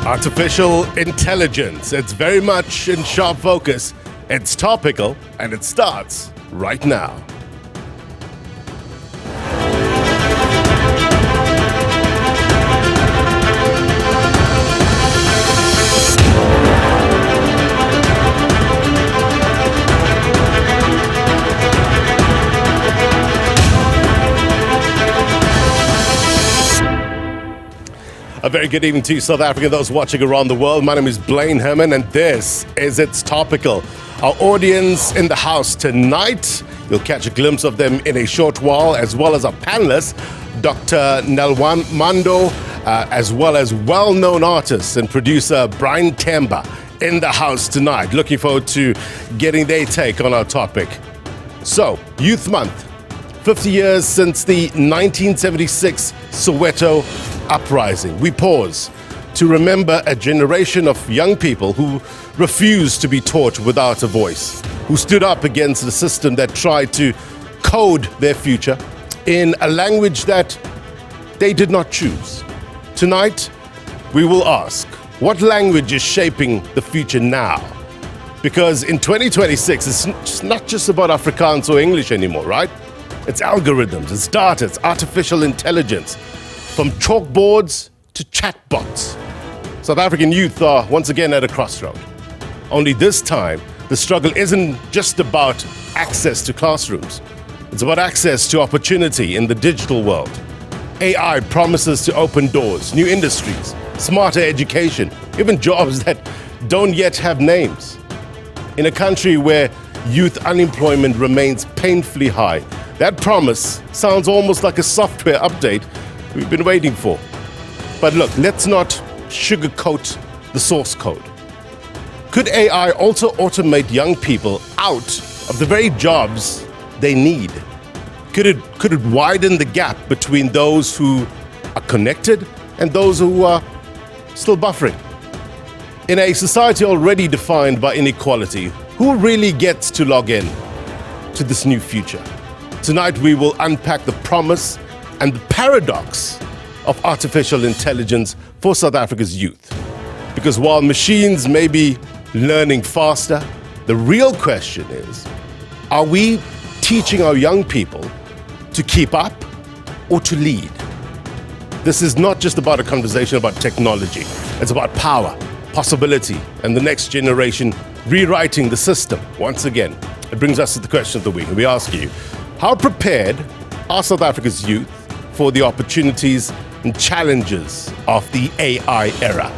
Artificial intelligence. It's very much in sharp focus. It's topical, and it starts right now. A very good evening to you, South Africa, those watching around the world. My name is Blaine Herman, and this is It's Topical. Our audience in the house tonight, you'll catch a glimpse of them in a short while, as well as our panelists, Dr. Nelwamondo, as well as well-known artist and producer Brian Temba in the house tonight. Looking forward to getting their take on our topic. So, Youth Month, 50 years since the 1976 Soweto Uprising. We pause to remember a generation of young people who refused to be taught without a voice, who stood up against the system that tried to code their future in a language that they did not choose. Tonight, we will ask, what language is shaping the future now? Because in 2026, it's not just about Afrikaans or English anymore, right? It's algorithms, it's data, it's artificial intelligence. From chalkboards to chatbots. South African youth are once again at a crossroad. Only this time, the struggle isn't just about access to classrooms. It's about access to opportunity in the digital world. AI promises to open doors, new industries, smarter education, even jobs that don't yet have names. In a country where youth unemployment remains painfully high, that promise sounds almost like a software update we've been waiting for. But look, let's not sugarcoat the source code. Could AI also automate young people out of the very jobs they need? Could it widen the gap between those who are connected and those who are still buffering? In a society already defined by inequality, who really gets to log in to this new future? Tonight we will unpack the promise and the paradox of artificial intelligence for South Africa's youth. Because while machines may be learning faster, the real question is, are we teaching our young people to keep up or to lead? This is not just about a conversation about technology. It's about power, possibility, and the next generation rewriting the system. Once again, it brings us to the question of the week. And we ask you, how prepared are South Africa's youth for the opportunities and challenges of the AI era?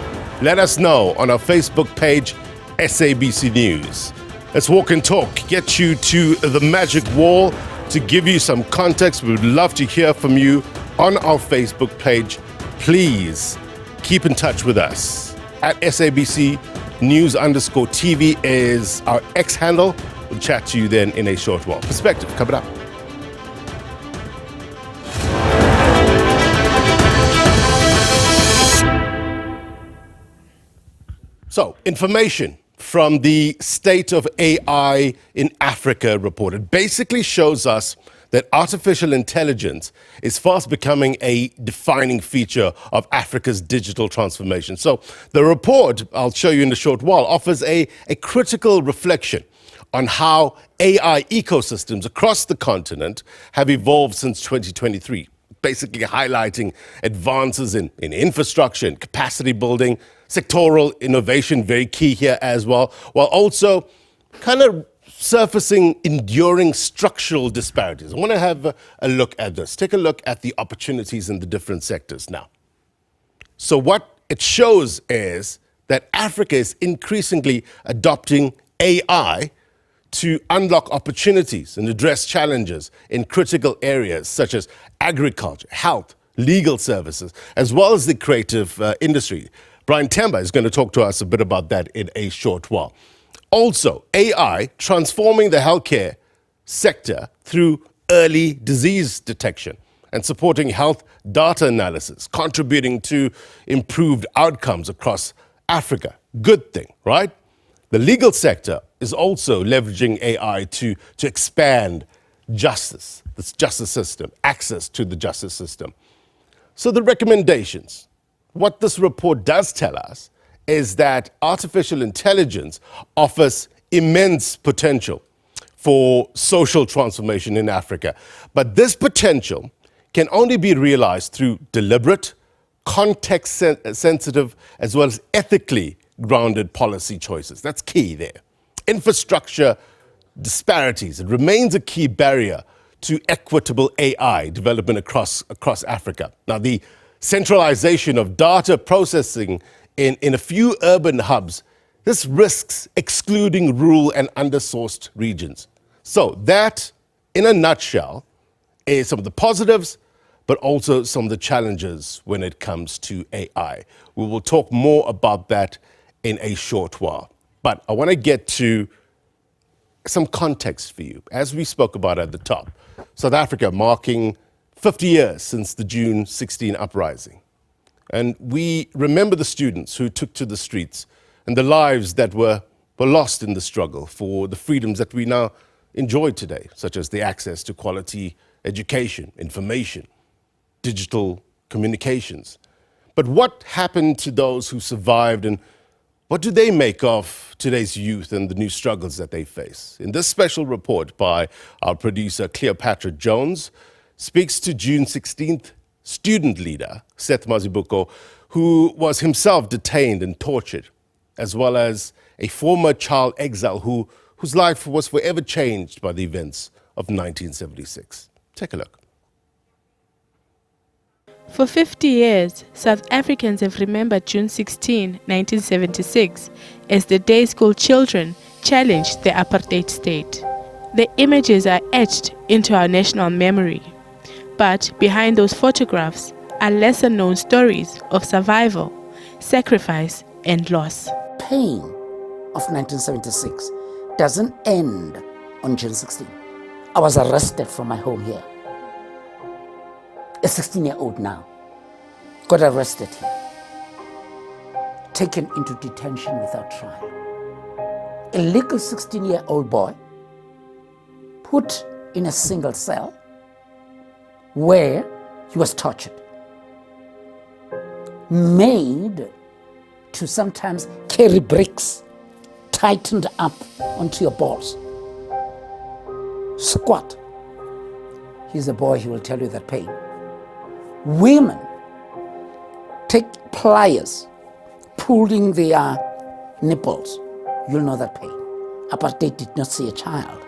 Let us know on our Facebook page, SABC News. Let's walk and talk, get you to the magic wall to give you some context. We would love to hear from you on our Facebook page. Please keep in touch with us. At SABC News_TV is our X handle. We'll chat to you then in a short while. Perspective coming up. So, information from the State of AI in Africa report. It basically shows us that artificial intelligence is fast becoming a defining feature of Africa's digital transformation. So the report, I'll show you in a short while, offers a critical reflection on how AI ecosystems across the continent have evolved since 2023. Basically highlighting advances in infrastructure and capacity building, sectoral innovation, very key here as well, while also kind of surfacing enduring structural disparities. I want to have a look at this. Take a look at the opportunities in the different sectors now. So what it shows is that Africa is increasingly adopting AI to unlock opportunities and address challenges in critical areas such as agriculture, health, legal services, as well as the creative industry. Brian Temba is going to talk to us a bit about that in a short while. Also, AI transforming the healthcare sector through early disease detection and supporting health data analysis, contributing to improved outcomes across Africa. Good thing, right? The legal sector is also leveraging AI to expand justice, the justice system, access to the justice system. So the recommendations, what this report does tell us is that artificial intelligence offers immense potential for social transformation in Africa. But this potential can only be realized through deliberate, context-sensitive, as well as ethically grounded policy choices. That's key there. Infrastructure disparities. It remains a key barrier to equitable AI development across Africa. Now, the centralization of data processing in a few urban hubs, this risks excluding rural and undersourced regions. So that, in a nutshell, is some of the positives, but also some of the challenges when it comes to AI. We will talk more about that in a short while. But I want to get to some context for you. As we spoke about at the top, South Africa marking 50 years since the June 16 uprising. And we remember the students who took to the streets and the lives that were lost in the struggle for the freedoms that we now enjoy today, such as the access to quality education, information, digital communications. But what happened to those who survived, and what do they make of today's youth and the new struggles that they face? In this special report by our producer Cleopatra Jones speaks to June 16th student leader Seth Mazibuko, who was himself detained and tortured, as well as a former child exile whose life was forever changed by the events of 1976. Take a look. For 50 years, South Africans have remembered June 16, 1976, as the day school children challenged the apartheid state. The images are etched into our national memory. But behind those photographs are lesser-known stories of survival, sacrifice, and loss. Pain of 1976 doesn't end on June 16. I was arrested from my home here. A 16-year-old now got arrested here, taken into detention without trial. A legal 16-year-old boy put in a single cell where he was tortured, made to sometimes carry bricks tightened up onto your balls. Squat. He's a boy, he will tell you that pain. Women take pliers, pulling their nipples. You'll know that pain. Apartheid did not see a child.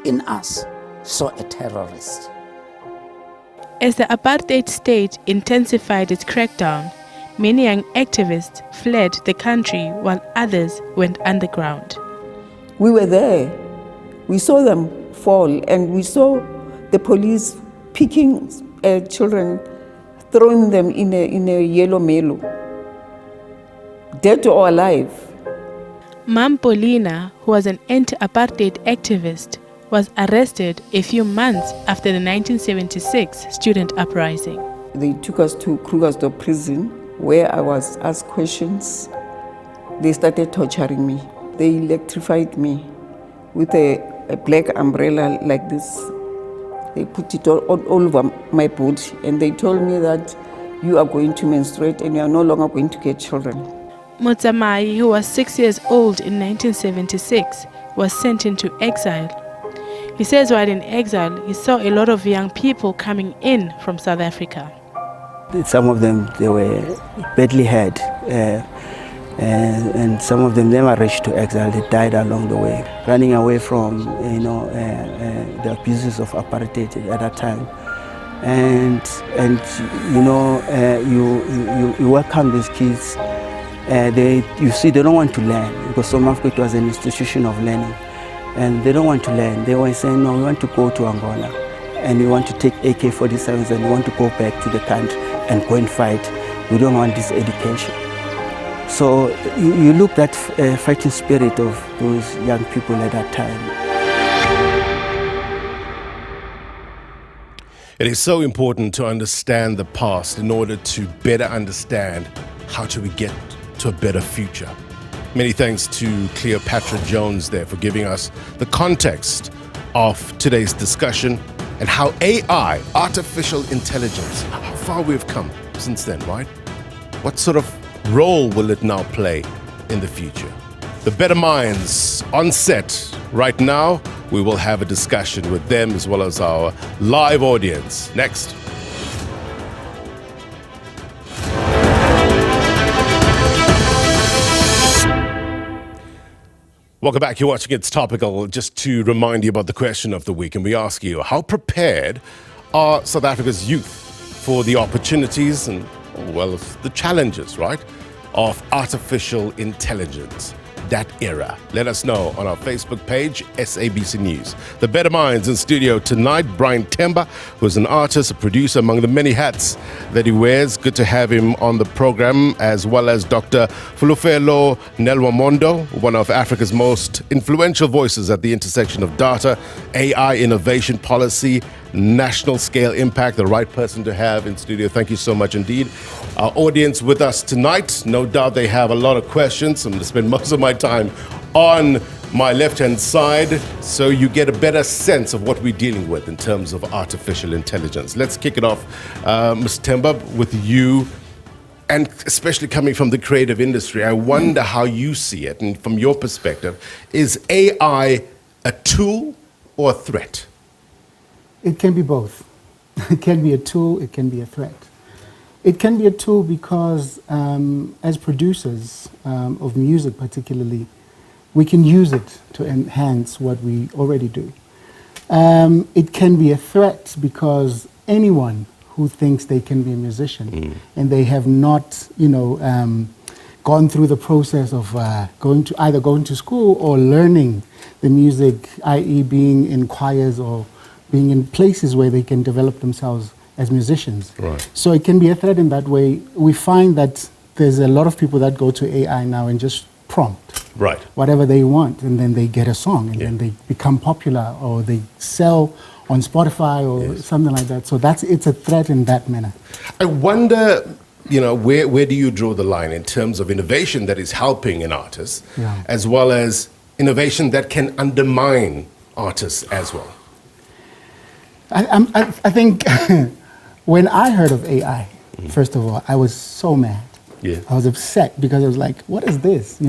In us, saw a terrorist. As the apartheid state intensified its crackdown, many young activists fled the country while others went underground. We were there. We saw them fall, and we saw the police picking children, throwing them in a yellow melo, dead or alive. Mam Paulina, who was an anti-apartheid activist, was arrested a few months after the 1976 student uprising. They took us to Soweto Prison, where I was asked questions. They started torturing me. They electrified me with a black umbrella like this. They put it all over my body, and they told me that you are going to menstruate and you are no longer going to get children. Motsamai, who was 6 years old in 1976, was sent into exile. He says while in exile, he saw a lot of young people coming in from South Africa. Some of them, they were badly hurt, and some of them never reached to exile. They died along the way, running away from the abuses of apartheid at that time. And you welcome these kids. They don't want to learn, because South Africa was an institution of learning, and they don't want to learn. They were saying, no, we want to go to Angola, and we want to take AK-47s, and we want to go back to the country and go and fight. We don't want this education. So you look at fighting spirit of those young people at that time. It is so important to understand the past in order to better understand how do we get to a better future. Many thanks to Cleopatra Jones there for giving us the context of today's discussion and how AI, artificial intelligence, how far we've come since then, right? What sort of role will it now play in the future? The Better Minds on set right now. We will have a discussion with them as well as our live audience. Next. Welcome back. You're watching It's Topical. Just to remind you about the question of the week, and we ask you, how prepared are South Africa's youth for the opportunities and, well, the challenges, right, of artificial intelligence? That era. Let us know on our Facebook page, SABC News. The Better Minds in studio tonight. Brian Temba, who is an artist, a producer, among the many hats that he wears. Good to have him on the program, as well as Dr Fulufhelo Nelwamondo, one of Africa's most influential voices at the intersection of data, AI, innovation policy, national scale impact. The right person to have in studio. Thank you so much indeed. Our audience with us tonight, no doubt they have a lot of questions. I'm going to spend most of my time on my left-hand side so you get a better sense of what we're dealing with in terms of artificial intelligence. Let's kick it off, Ms. Temba, with you, and especially coming from the creative industry. I wonder how you see it, and from your perspective, is AI a tool or a threat? It can be both. It can be a tool, it can be a threat. It can be a tool because as producers of music particularly, we can use it to enhance what we already do. It can be a threat because anyone who thinks they can be a musician and they have not, gone through the process of going to school or learning the music, i.e. being in choirs or being in places where they can develop themselves as musicians. Right. So it can be a threat in that way. We find that there's a lot of people that go to AI now and just prompt whatever they want, and then they get a song, and then they become popular, or they sell on Spotify or something like that. So it's a threat in that manner. I wonder, where do you draw the line in terms of innovation that is helping an artist, as well as innovation that can undermine artists as well? I think when I heard of AI, first of all, I was so mad. Yeah. I was upset because I was like, what is this,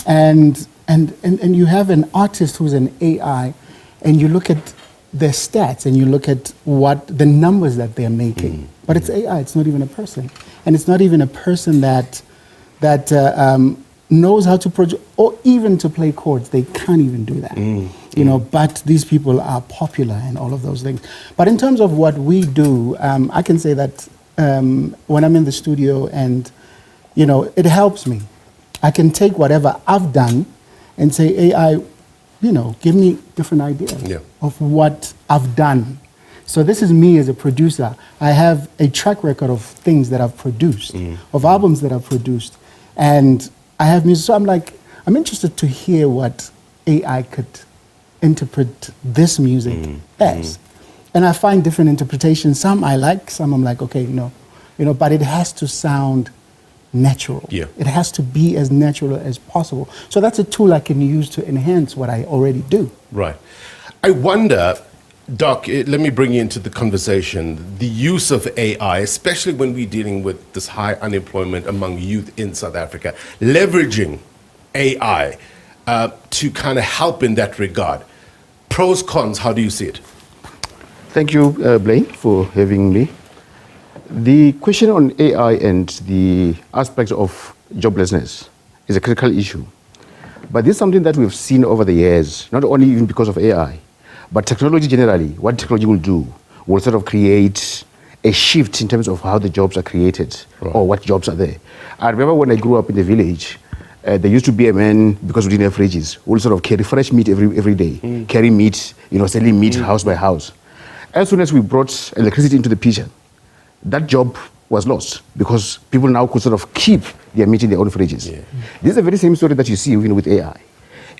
And you have an artist who's an AI, and you look at their stats and you look at what the numbers that they're making. But it's AI, it's not even a person. And it's not even a person that knows how to produce or even to play chords. They can't even do that. But these people are popular and all of those things. But in terms of what we do, I can say that when I'm in the studio and, it helps me. I can take whatever I've done and say, AI, give me different ideas of what I've done. So this is me as a producer. I have a track record of things that I've produced, of albums that I've produced. And I have music. So I'm interested to hear what AI could interpret this music as. And I find different interpretations. Some I like, some I'm like, okay, but it has to sound natural. Yeah. It has to be as natural as possible. So that's a tool I can use to enhance what I already do. Right. I wonder, Doc, let me bring you into the conversation. The use of AI, especially when we're dealing with this high unemployment among youth in South Africa, leveraging AI to kind of help in that regard. Pros, cons, how do you see it? Thank you, Blaine, for having me. The question on AI and the aspect of joblessness is a critical issue. But this is something that we've seen over the years, not only even because of AI, but technology generally. What technology will do will sort of create a shift in terms of how the jobs are created or what jobs are there. I remember when I grew up in the village, there used to be a man, because we didn't have fridges, who would sort of carry fresh meat every day, carry meat, selling meat house by house. As soon as we brought electricity into the picture, that job was lost because people now could sort of keep their meat in their own fridges. Yeah. This is the very same story that you see even with AI.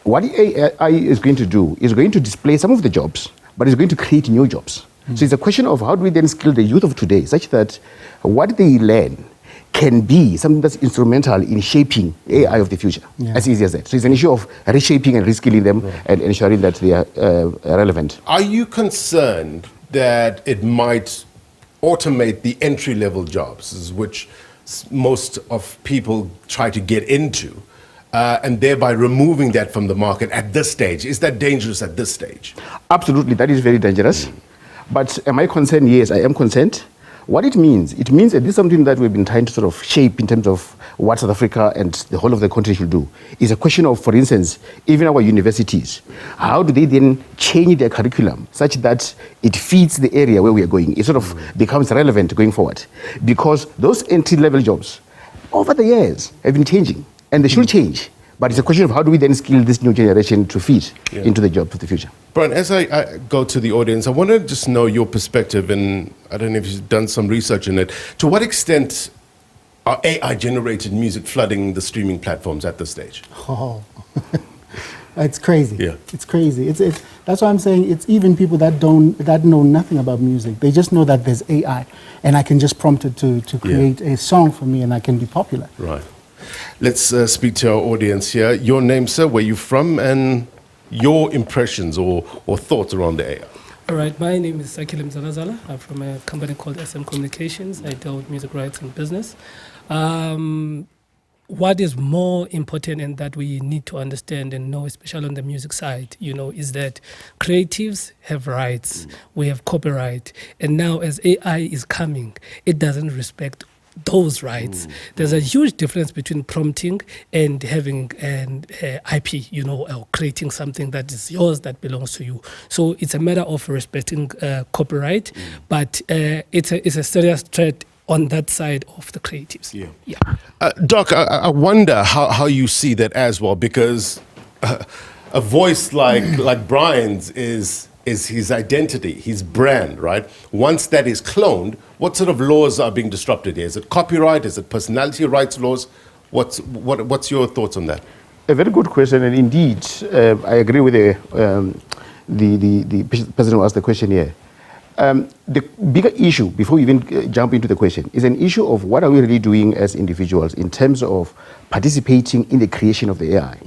What AI is going to do is going to display some of the jobs, but it's going to create new jobs. So it's a question of how do we then skill the youth of today such that what they learn can be something that's instrumental in shaping AI of the future, as easy as that. So it's an issue of reshaping and reskilling them and ensuring that they are relevant. Are you concerned that it might automate the entry-level jobs, which most of people try to get into, and thereby removing that from the market at this stage. Is that dangerous at this stage? Absolutely, that is very dangerous. But am I concerned? Yes, I am concerned. What it means that this is something that we've been trying to sort of shape in terms of what South Africa and the whole of the country should do. Is a question of, for instance, even our universities. How do they then change their curriculum such that it feeds the area where we are going? It sort of becomes relevant going forward. Because those entry-level jobs, over the years, have been changing. And they should change. But it's a question of how do we then skill this new generation to feed into the jobs of the future. Brian, as I go to the audience, I want to just know your perspective, and I don't know if you've done some research in it. To what extent are AI-generated music flooding the streaming platforms at this stage? Oh, it's crazy. Yeah. It's crazy. That's why I'm saying it's even people that know nothing about music. They just know that there's AI, and I can just prompt it to create a song for me, and I can be popular. Right. Let's speak to our audience here. Your name, sir, where you from, and your impressions or thoughts around the AI. All right, my name is Sakile Mzalazala. I'm from a company called SM Communications. I deal with music rights and business. What is more important and that we need to understand and know, especially on the music side, is that creatives have rights, we have copyright, and now as AI is coming, it doesn't respect those rights. There's a huge difference between prompting and having an IP, or creating something that is yours, that belongs to you. So it's a matter of respecting copyright, but it's a serious threat on that side of the creatives. Doc, I wonder how you see that as well, because a voice like Brian's is his identity, his brand, right? Once that is cloned, what sort of laws are being disrupted here? Is it copyright? Is it personality rights laws? What's your thoughts on that? A very good question, and indeed, I agree with the person who asked the question here. The bigger issue, before we even jump into the question, is an issue of what are we really doing as individuals in terms of participating in the creation of the AI.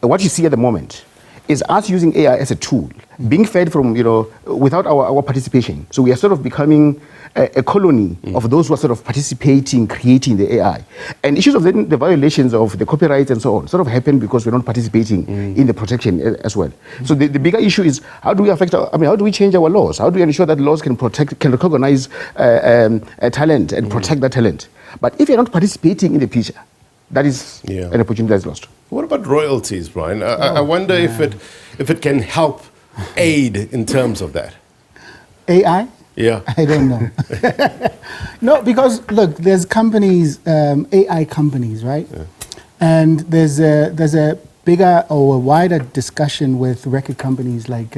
What you see at the moment is us using AI as a tool, being fed from, without our participation. So we are sort of becoming a colony of those who are sort of participating, creating the AI. And issues of the violations of the copyrights and so on sort of happen because we're not participating in the protection as well. So the bigger issue is how do we how do we change our laws? How do we ensure that laws can recognize talent and protect that talent? But if you're not participating in the picture, that is an opportunity that's lost. What about royalties, Brian? I wonder if it can help aid in terms of that. AI? Yeah. I don't know. No, because look, there's companies, AI companies, right? Yeah. And there's a bigger or a wider discussion with record companies like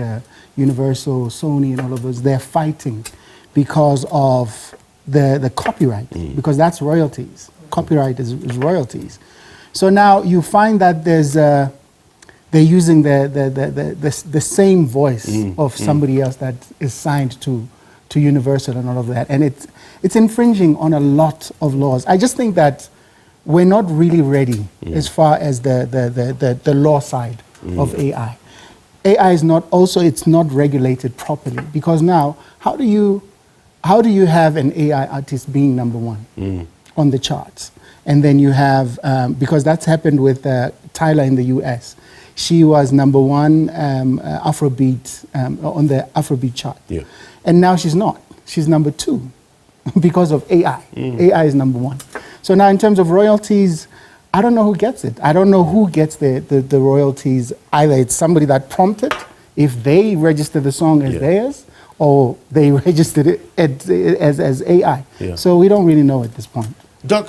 Universal, Sony, and all of those. They're fighting because of the copyright, because that's royalties. Copyright is royalties. So now you find that they're using the same voice of somebody else that is signed to Universal and all of that, and it's infringing on a lot of laws. I just think that we're not really ready as far as the law side of AI. AI is it's not regulated properly, because now how do you have an AI artist being number one on the charts? And then you have, because that's happened with Tyler in the US. She was number one Afrobeat, on the Afrobeat chart. Yeah. And now she's not. She's number two because of AI. AI is number one. So now in terms of royalties, I don't know who gets it. I don't know who gets the royalties. Either it's somebody that prompted, if they register the song as theirs, or they registered it as AI. Yeah. So we don't really know at this point. Doc,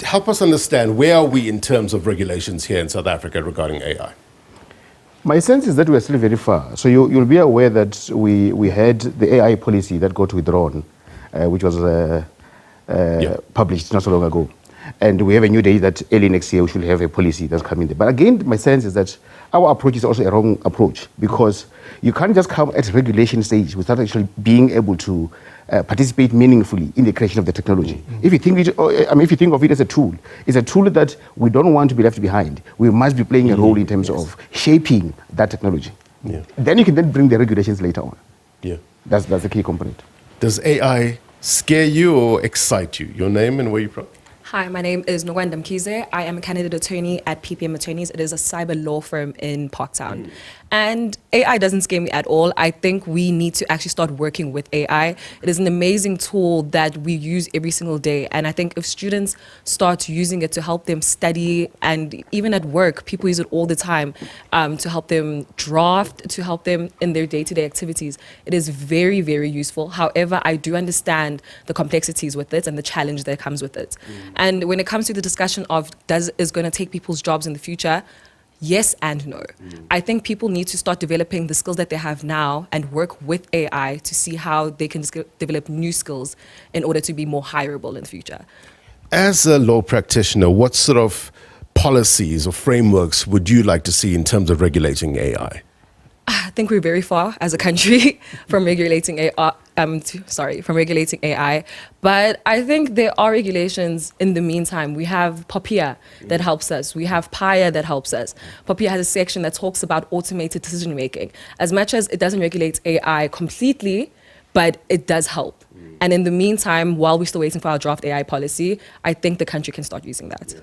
help us understand, where are we in terms of regulations here in South Africa regarding AI? My sense is that we're still very far. So you'll be aware that we had the AI policy that got withdrawn, which was published not so long ago. And we have a new date that early next year we should have a policy that's coming there. But again, my sense is that our approach is also a wrong approach, because you can't just come at regulation stage without actually being able to participate meaningfully in the creation of the technology. If you think if you think of it as a tool, it's a tool that we don't want to be left behind. We must be playing a role in terms of shaping that technology. Yeah. Then you can then bring the regulations later on. Yeah, that's the key component. Does AI scare you or excite you? Your name and where you're from? Hi, my name is Nogwanda Mkize. I am a candidate attorney at PPM Attorneys. It is a cyber law firm in Parktown. And AI doesn't scare me at all. I think we need to actually start working with AI. It is an amazing tool that we use every single day. And I think if students start using it to help them study, and even at work, people use it all the time to help them draft, to help them in their day-to-day activities. It is very, very useful. However, I do understand the complexities with it and the challenge that comes with it. And when it comes to the discussion of is going to take people's jobs in the future, yes and no. I think people need to start developing the skills that they have now and work with AI to see how they can develop new skills in order to be more hireable in the future. As a law practitioner, what sort of policies or frameworks would you like to see in terms of regulating AI? I think we're very far as a country from regulating AI. From regulating AI, but I think there are regulations in the meantime. We have POPIA that helps us. We have PIA that helps us. POPIA has a section that talks about automated decision making. As much as it doesn't regulate AI completely, but it does help. And in the meantime, while we're still waiting for our draft AI policy, I think the country can start using that.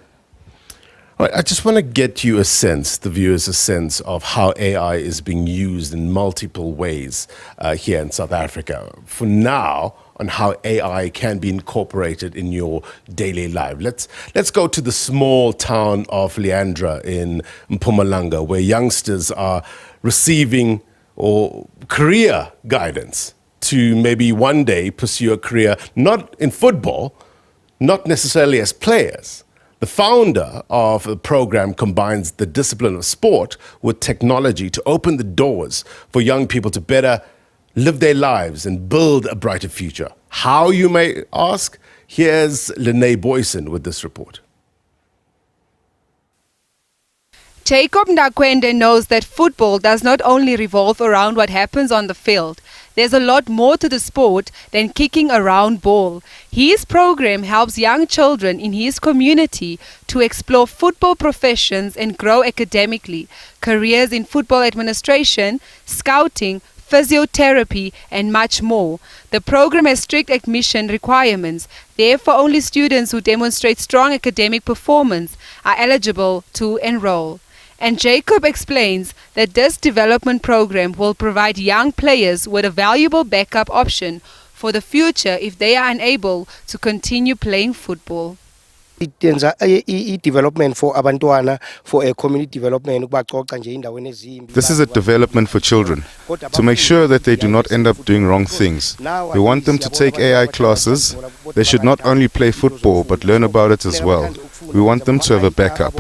All right, I just want to get you a sense, the viewers, a sense of how AI is being used in multiple ways here in South Africa. For now, on how AI can be incorporated in your daily life. Let's go to the small town of Leandra in Mpumalanga, where youngsters are receiving career guidance to maybe one day pursue a career, not in football, not necessarily as players. The founder of the program combines the discipline of sport with technology to open the doors for young people to better live their lives and build a brighter future. How, you may ask? Here's Lene Boyson with this report. Jacob Ndakwende knows that football does not only revolve around what happens on the field. There's a lot more to the sport than kicking a round ball. His program helps young children in his community to explore football professions and grow academically, careers in football administration, scouting, physiotherapy, and much more. The program has strict admission requirements. Therefore, only students who demonstrate strong academic performance are eligible to enroll. And Jacob explains that this development program will provide young players with a valuable backup option for the future if they are unable to continue playing football. Development for abantwana, for a community development. This is a development for children, to make sure that they do not end up doing wrong things. We want them to take AI classes. They should not only play football, but learn about it as well. We want them to have a backup.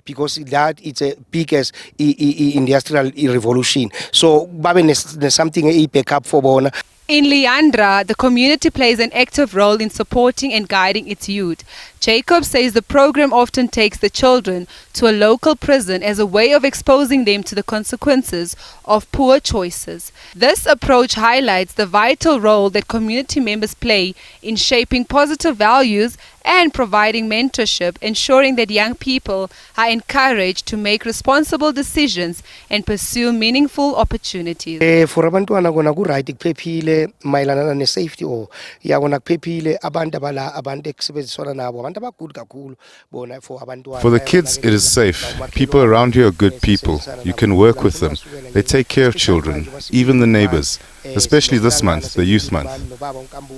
Because that is a biggest industrial revolution. So, there's something a backup for bona. In Leandra, the community plays an active role in supporting and guiding its youth. Jacob says the program often takes the children to a local prison as a way of exposing them to the consequences of poor choices. This approach highlights the vital role that community members play in shaping positive values and providing mentorship, ensuring that young people are encouraged to make responsible decisions and pursue meaningful opportunities. For abantwana kona ku right kuphephile mayelana ne safety or ya kona kuphephile abantu abala abantu ekusebenzisana nabo abantu abagood kakhulu bona for abantwana. For the kids, it is safe. People around here are good people. You can work with them. They take care of children, even the neighbors, especially this month, the Youth Month.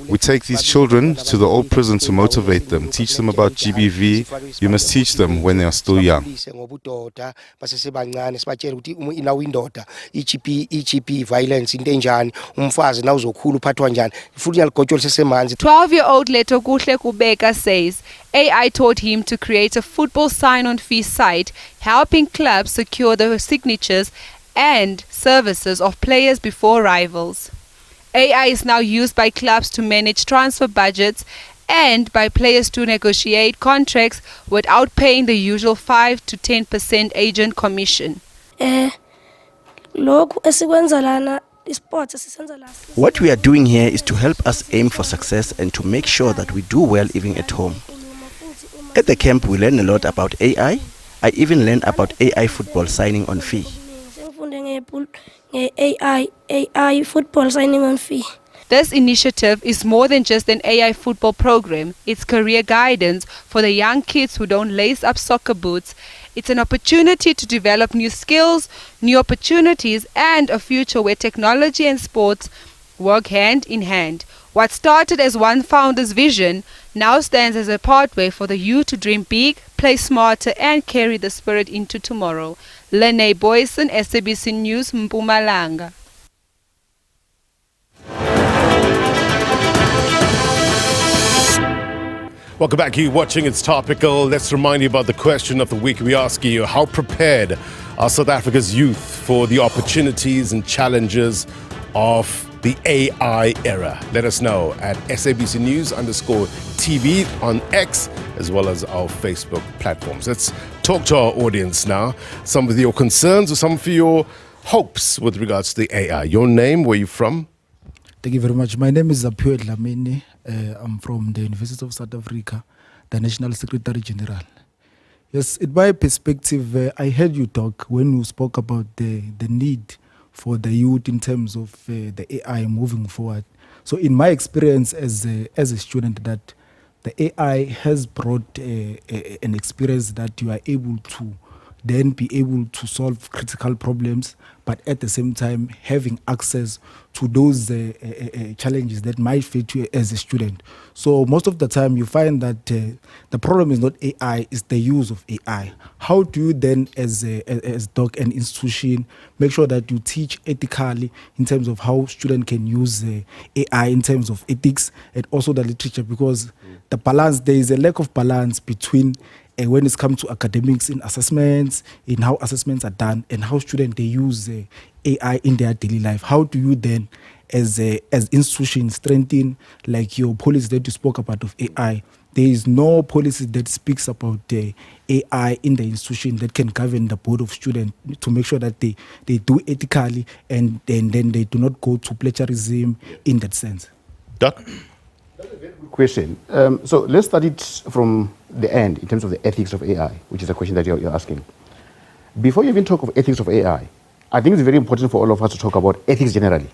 We take these children to the old prison to motivate them, teach them about GBV. You must teach them when they are still young. 12-year-old Leto Kuhle Kubeka says AI taught him to create a football sign-on fee site, helping clubs secure the signatures and services of players before rivals. AI is now used by clubs to manage transfer budgets and by players to negotiate contracts without paying the usual 5 to 10% agent commission. What we are doing here is to help us aim for success and to make sure that we do well even at home. At the camp we learn a lot about AI. I even learn about AI football signing on fee. AI football signing on fee. This initiative is more than just an AI football program. It's career guidance for the young kids who don't lace up soccer boots. It's an opportunity to develop new skills, new opportunities, and a future where technology and sports work hand in hand. What started as one founder's vision now stands as a pathway for the youth to dream big, play smarter, and carry the spirit into tomorrow. Lene Boyson, SABC News, Mpumalanga. Welcome back. You're watching It's Topical. Let's remind you about the question of the week. We ask you, how prepared are South Africa's youth for the opportunities and challenges of the AI era? Let us know at SABC News_TV on X, as well as our Facebook platforms. Let's talk to our audience now. Some of your concerns or some of your hopes with regards to the AI. Your name, where you from? Thank you very much. My name is Aphiwe Dlamini. I'm from the University of South Africa, the National Secretary General. Yes, in my perspective, I heard you talk when you spoke about the need for the youth in terms of the AI moving forward. So in my experience as a student, that the AI has brought an experience that you are able to then be able to solve critical problems, but at the same time having access to those challenges that might fit you as a student. So most of the time you find that the problem is not AI, it's the use of AI. How do you then as doc and institution make sure that you teach ethically in terms of how students can use AI in terms of ethics and also the literature, because the balance, there is a lack of balance between when it comes to academics, in assessments, in how assessments are done, and how students they use AI in their daily life. How do you then, as institutions, strengthen like your policy that you spoke about of AI? There is no policy that speaks about AI in the institution that can govern the board of students to make sure that they do ethically and then they do not go to plagiarism in that sense. Doc? That's a very good question. So let's start it from the end in terms of the ethics of AI, which is a question that you're asking. Before you even talk of ethics of AI, I think it's very important for all of us to talk about ethics generally.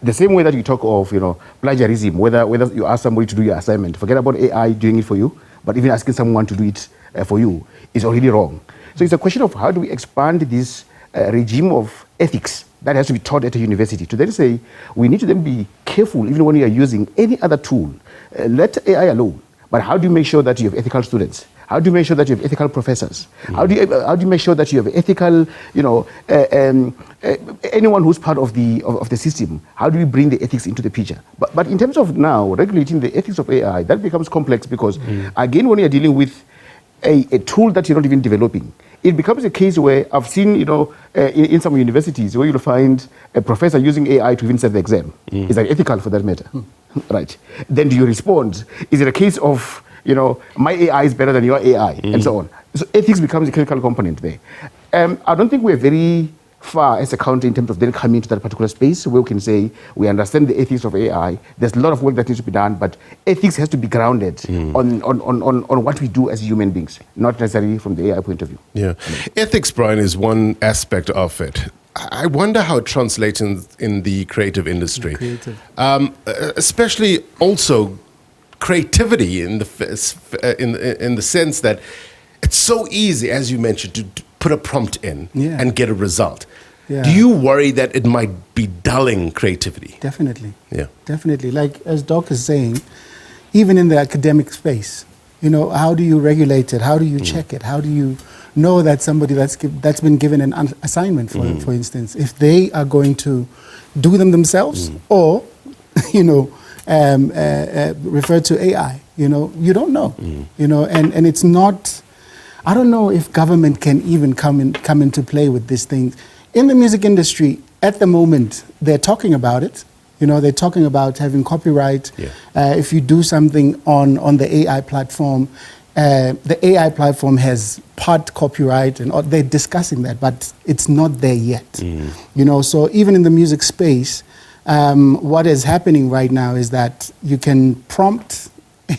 The same way that you talk of, plagiarism, whether you ask somebody to do your assignment, forget about AI doing it for you, but even asking someone to do it for you is already wrong. So it's a question of how do we expand this regime of ethics that has to be taught at a university to then say we need to then be careful even when you are using any other tool. Let AI alone. But how do you make sure that you have ethical students? How do you make sure that you have ethical professors? How do you make sure that you have ethical, anyone who's part of the system? How do we bring the ethics into the picture? But in terms of now regulating the ethics of AI, that becomes complex because again, when you're dealing with a tool that you're not even developing, it becomes a case where I've seen, in some universities where you'll find a professor using AI to even set the exam. Is that ethical for that matter? Right. Then do you respond? Is it a case of, my AI is better than your AI and so on? So ethics becomes a critical component there. I don't think we're very far as a country in terms of then coming to that particular space where we can say we understand the ethics of AI. There's a lot of work that needs to be done, but ethics has to be grounded on what we do as human beings, not necessarily from the AI point of view. Yeah. Ethics, Brian, is one aspect of it. I wonder how it translates in the creative industry. Especially also creativity in the sense that it's so easy, as you mentioned, to put a prompt in and get a result. Yeah. Do you worry that it might be dulling creativity? Definitely. Yeah. Definitely. Like as Doc is saying, even in the academic space, how do you regulate it? How do you check it? How do you know that somebody that's been given an assignment, for instance, if they are going to do them themselves or, refer to AI, you don't know, and it's not, I don't know if government can even come into play with these things. In the music industry, at the moment, they're talking about it. They're talking about having copyright. If you do something on the AI platform, the AI platform has part copyright, and they're discussing that, but it's not there yet. So even in the music space, what is happening right now is that you can prompt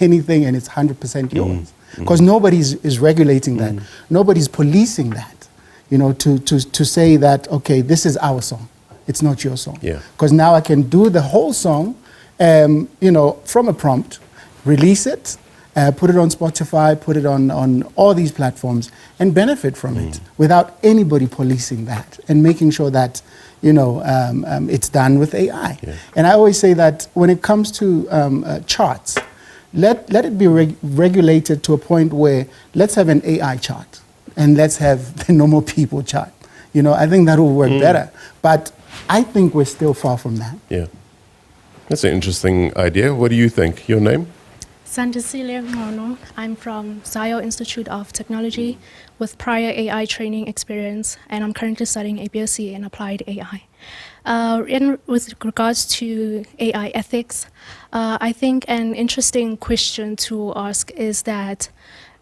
anything and it's 100% yours. Because nobody is regulating that. Nobody's policing that, to say that, okay, this is our song. It's not your song. Because now I can do the whole song from a prompt, release it, put it on Spotify, put it on all these platforms, and benefit from it without anybody policing that and making sure that it's done with AI. Yeah. And I always say that when it comes to charts, let it be regulated to a point where let's have an AI chart and let's have the normal people chart. I think that will work better. But I think we're still far from that. Yeah. That's an interesting idea. What do you think? Your name? Sandisilia Ngono. I'm from Zayo Institute of Technology with prior AI training experience, and I'm currently studying a BSc in Applied AI. With regards to AI ethics, I think an interesting question to ask is that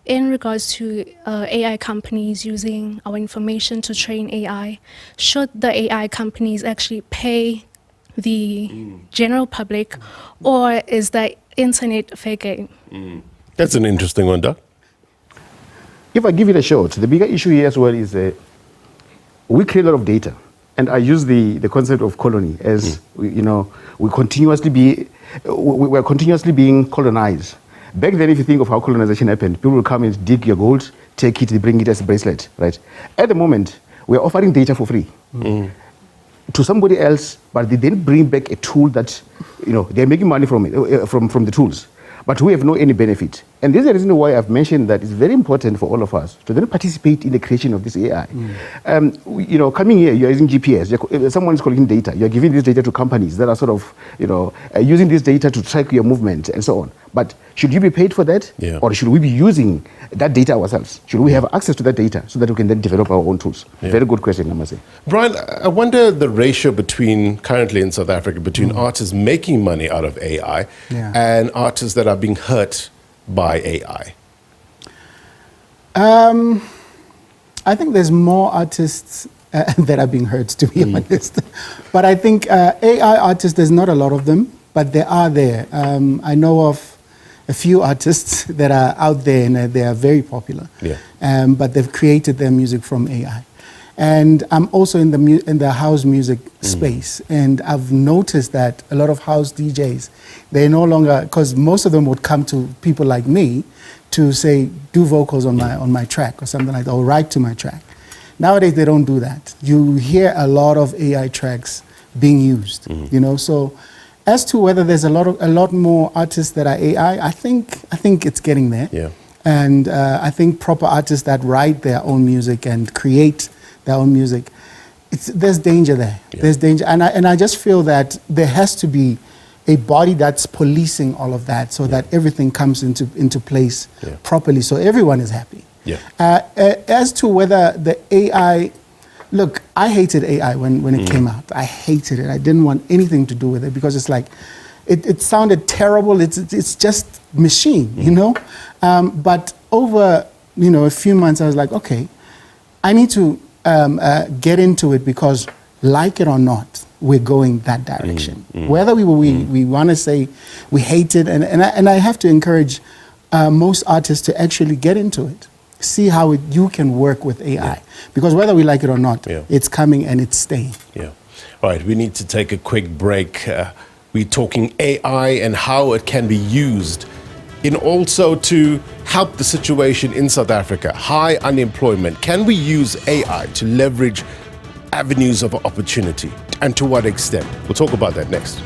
in regards to AI companies using our information to train AI, should the AI companies actually pay the general public, or is the internet fair game? That's an interesting one, Doc. If I give it a shot, the bigger issue here as well is we create a lot of data. And I use the concept of colony as, we're continuously being colonized. Back then, if you think of how colonization happened, people will come and dig your gold, take it, they bring it as a bracelet, right? At the moment, we're offering data for free to somebody else, but they then bring back a tool that, they're making money from it, from the tools, but we have no any benefit. And this is the reason why I've mentioned that it's very important for all of us to then participate in the creation of this AI. Coming here, you're using GPS, someone is collecting data, you're giving this data to companies that are sort of, using this data to track your movement and so on. But should you be paid for that? Yeah. Or should we be using that data ourselves? Should we have access to that data so that we can then develop our own tools? Yeah. Very good question, I must say. Brian, I wonder the ratio currently in South Africa, between artists making money out of AI and artists that are being hurt by AI. I think there's more artists that are being hurt, to be honest. But I think AI artists, there's not a lot of them, but they are there. I know of a few artists that are out there and they are very popular. Yeah. But they've created their music from AI. And I'm also in the house music space, and I've noticed that a lot of house DJs, they no longer, because most of them would come to people like me to say, do vocals on my track or something like that, or write to my track. Nowadays they don't do that. You hear a lot of AI tracks being used, So as to whether there's a lot more artists that are AI, I think it's getting there. Yeah. And I think proper artists that write their own music and create their own music, there's danger there. Yeah. There's danger, and I just feel that there has to be a body that's policing all of that, so that everything comes into place properly, so everyone is happy. Yeah. As to whether the AI, look, I hated AI when it came out. I hated it. I didn't want anything to do with it because it's like, it sounded terrible. It's just machine, But over a few months, I was like, okay, I need to get into it because, like it or not, we're going that direction. Whether we want to say we hate it, and I have to encourage most artists to actually get into it, see how you can work with AI, because whether we like it or not, it's coming and it's staying. Yeah. All right, we need to take a quick break. We're talking AI and how it can be used in also to help the situation in South Africa. High unemployment. Can we use AI to leverage avenues of opportunity? And to what extent? We'll talk about that next.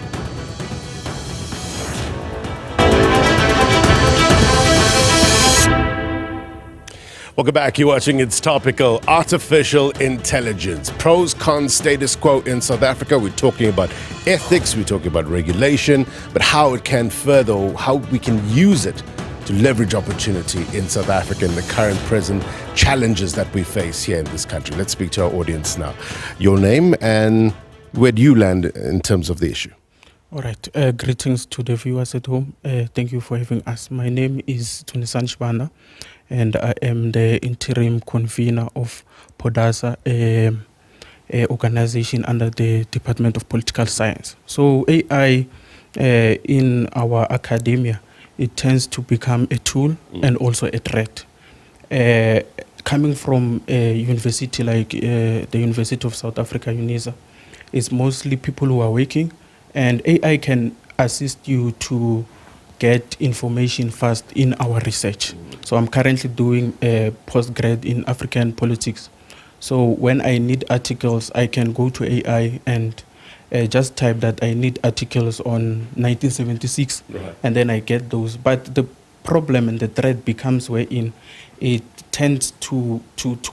Welcome back. You're watching It's Topical. Artificial intelligence. Pros, cons, status quo in South Africa. We're talking about ethics. We're talking about regulation. But how it can further, how we can use it to leverage opportunity in South Africa and the current present challenges that we face here in this country. Let's speak to our audience now. Your name and where do you land in terms of the issue? All right. Greetings to the viewers at home. Thank you for having us. My name is Tunisan Shbana, and I am the interim convener of PODASA, a organization under the Department of Political Science. So AI in our academia, it tends to become a tool and also a threat. Coming from a university like the University of South Africa, UNISA, it's mostly people who are working, and AI can assist you to get information fast in our research. So I'm currently doing a postgrad in African politics. So when I need articles, I can go to AI and just type that I need articles on 1976, and then I get those. But the problem and the threat becomes wherein it tends to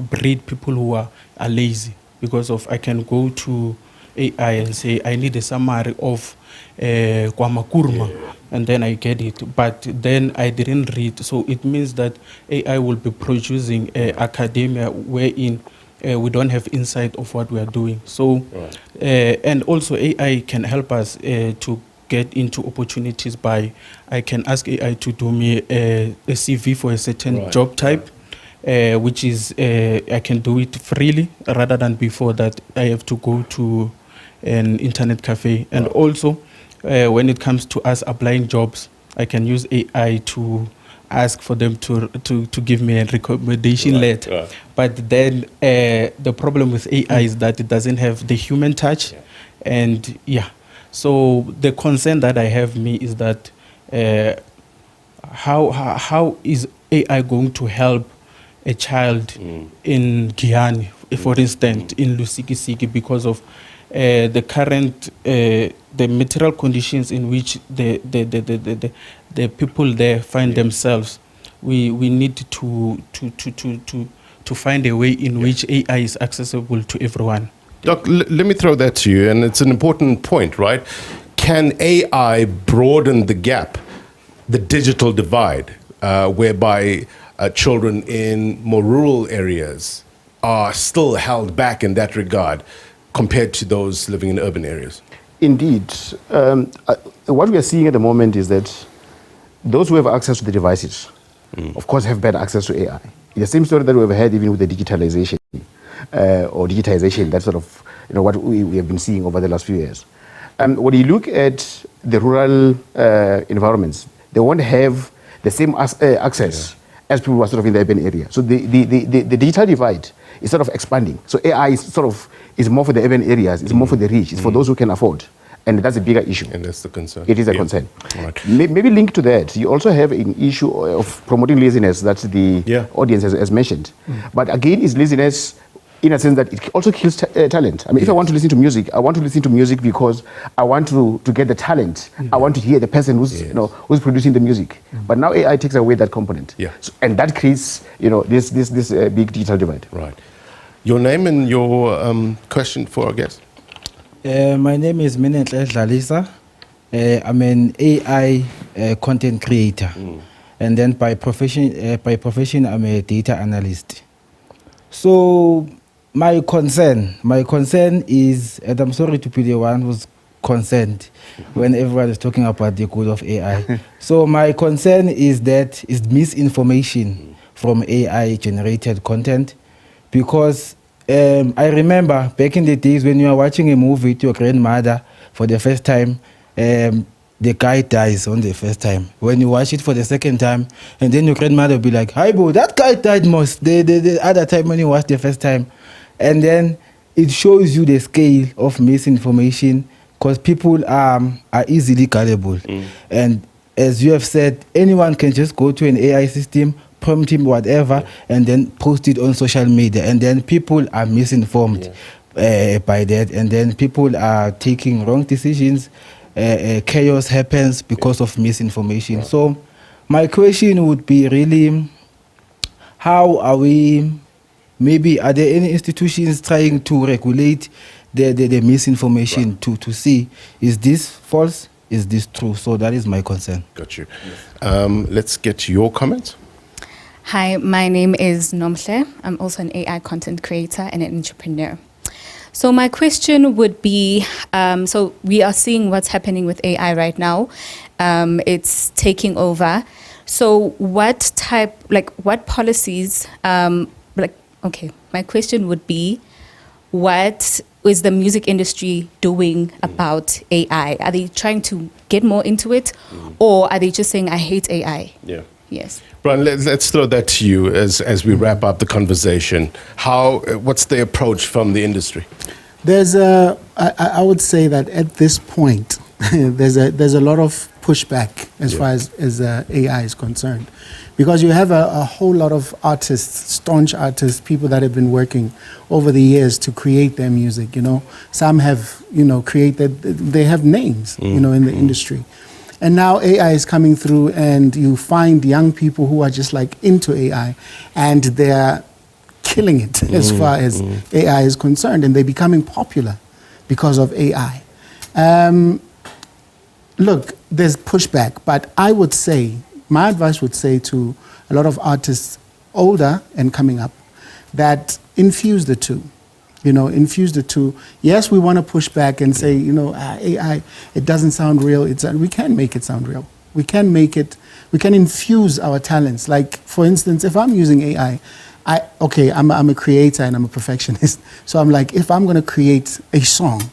breed people who are lazy, because of I can go to AI and say I need a summary of Kwamakurma, and then I get it. But then I didn't read, so it means that AI will be producing academia wherein we don't have insight of what we are doing. So, and also AI can help us to get into opportunities by, I can ask AI to do me a CV for a certain job type, which is, I can do it freely rather than before that I have to go to an internet cafe. And also, when it comes to us applying jobs, I can use AI to ask for them to give me a recommendation letter. But then the problem with AI is that it doesn't have the human touch. And so the concern that I have is that how is AI going to help a child in Guyana, for instance, in Lusikisiki, because of the current the material conditions in which the people there find themselves. We need to find a way in which AI is accessible to everyone. Doc, let me throw that to you, and it's an important point, right? Can AI broaden the gap, the digital divide, whereby children in more rural areas are still held back in that regard compared to those living in urban areas? Indeed. What we are seeing at the moment is that those who have access to the devices, of course, have better access to AI. The same story that we've had even with the digitalization or digitization, that's sort of what we have been seeing over the last few years. When you look at the rural environments, they won't have the same access as people who are sort of in the urban area. So the digital divide is sort of expanding. So AI is more for the urban areas, it's more for the rich, it's for those who can afford. And that's a bigger issue. And that's the concern. It is a concern. Right. Maybe linked to that, you also have an issue of promoting laziness that the audience has mentioned. But again, is laziness in a sense that it also kills talent. I mean, if I want to listen to music, I want to listen to music because I want to get the talent. I want to hear the person who's who's producing the music. But now AI takes away that component. So, and that creates this big digital divide. Right. Your name and your question for our guest? My name is Minentle Dlalisa. I'm an AI content creator, and then by profession, I'm a data analyst. So my concern is, and I'm sorry to be the one who's concerned when everyone is talking about the good of AI. So my concern is that it's misinformation from AI generated content, because I remember back in the days when you are watching a movie with your grandmother for the first time, the guy dies on the first time. When you watch it for the second time, and then your grandmother will be like, "Hi, bro, that guy died most the other time when you watched the first time." And then it shows you the scale of misinformation, because people are easily gullible. And as you have said, anyone can just go to an AI system, prompt him whatever, and then post it on social media, and then people are misinformed by that, and then people are taking wrong decisions. Chaos happens because of misinformation. So my question would be really, how are we, maybe are there any institutions trying to regulate the misinformation to see, is this false, is this true? So that is my concern. Got you. Let's get your comments. Hi, my name is Nomhle. I'm also an AI content creator and an entrepreneur. So my question would be, so we are seeing what's happening with AI right now. It's taking over. So what policies, my question would be, what is the music industry doing about AI? Are they trying to get more into it, or are they just saying, I hate AI? Yeah. Yes. Brian, let's throw that to you as we wrap up the conversation. What's the approach from the industry? There's I would say that at this point, there's a lot of pushback as far as AI is concerned, because you have a whole lot of artists, staunch artists, people that have been working over the years to create their music. You know, some have created. They have names, in the industry, and now AI is coming through, and you find young people who are just like into AI, and they're killing it as far as AI is concerned, and they're becoming popular because of AI. Look, there's pushback, but I would say, my advice would say to a lot of artists older and coming up, that infuse the two. Infuse the two. Yes, we want to push back and say, AI, it doesn't sound real. We can make it sound real. We can infuse our talents. Like, for instance, if I'm using AI, I'm a creator and I'm a perfectionist. So I'm like, if I'm going to create a song,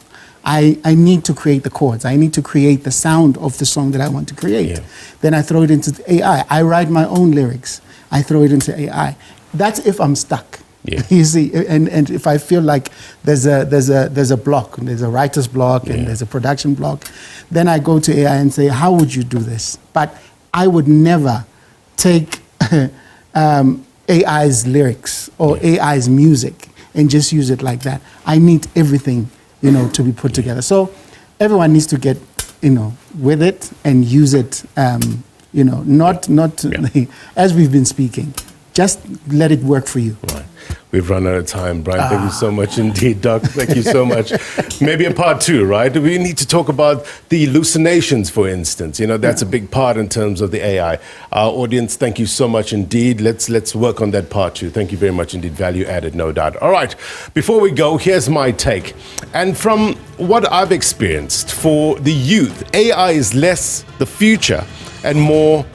I need to create the chords. I need to create the sound of the song that I want to create. Yeah. Then I throw it into AI. I write my own lyrics. I throw it into AI. That's if I'm stuck. Yeah. You see, and if I feel like there's a block, there's a writer's block, and there's a production block, then I go to AI and say, how would you do this? But I would never take AI's lyrics or AI's music and just use it like that. I need everything, to be put together. So everyone needs to get, with it and use it, not as we've been speaking. Just let it work for you. Right. We've run out of time, Brian. Thank you so much indeed, Doc. Thank you so much. Maybe a part two, right? We need to talk about the hallucinations, for instance. That's a big part in terms of the AI. Our audience, thank you so much indeed. Let's work on that part two. Thank you very much indeed. Value added, no doubt. All right. Before we go, here's my take. And from what I've experienced, for the youth, AI is less the future and more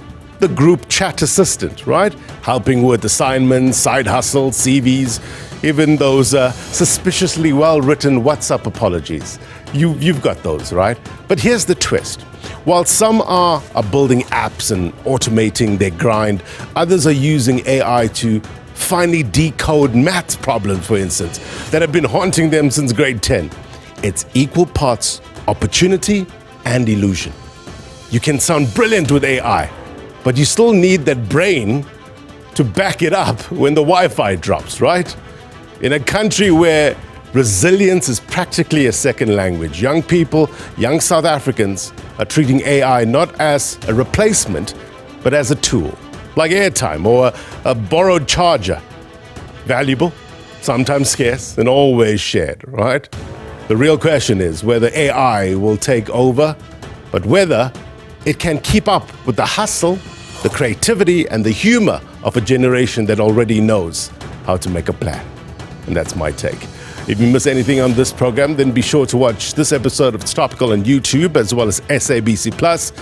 the group chat assistant, right? Helping with assignments, side hustles, CVs, even those suspiciously well-written WhatsApp apologies. You've got those, right? But here's the twist. While some are building apps and automating their grind, others are using AI to finally decode maths problems, for instance, that have been haunting them since grade 10. It's equal parts opportunity and illusion. You can sound brilliant with AI, but you still need that brain to back it up when the Wi-Fi drops, right? In a country where resilience is practically a second language, young people, young South Africans are treating AI not as a replacement, but as a tool, like airtime or a borrowed charger. Valuable, sometimes scarce, and always shared, right? The real question is whether AI will take over, but whether it can keep up with the hustle, the creativity, and the humor of a generation that already knows how to make a plan. And that's my take. If you miss anything on this program, then be sure to watch this episode of Topical on YouTube as well as SABC+.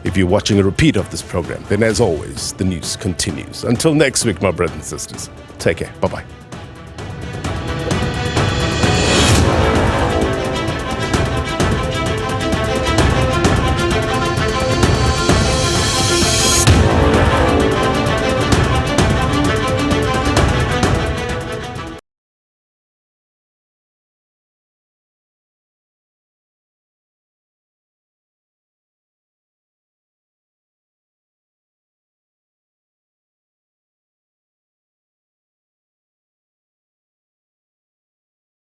If you're watching a repeat of this program, then as always, the news continues. Until next week, my brothers and sisters, take care. Bye-bye.